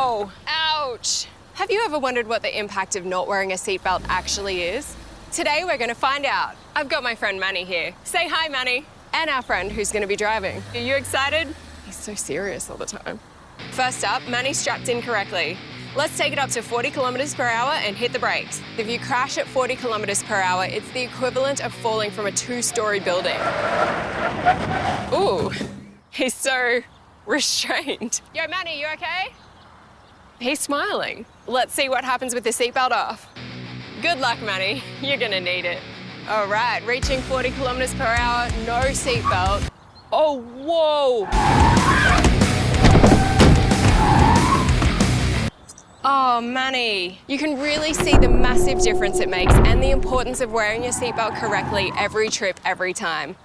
Whoa, ouch. Have you ever wondered what the impact of not wearing a seatbelt actually is? Today we're going to find out. I've got my friend Manny here. Say hi, Manny. And our friend who's going to be driving. Are you excited? He's so serious all the time. First up, Manny's strapped in correctly. Let's take it up to 40 kilometers per hour and hit the brakes. If you crash at 40 kilometers per hour, it's the equivalent of falling from a 2-story building. Ooh, he's so restrained. Yo, Manny, you okay? He's smiling. Let's see what happens with the seatbelt off. Good luck, Manny. You're gonna need it. All right, reaching 40 kilometers per hour, no seatbelt. Oh, whoa. Oh, Manny, you can really see the massive difference it makes and the importance of wearing your seatbelt correctly every trip, every time.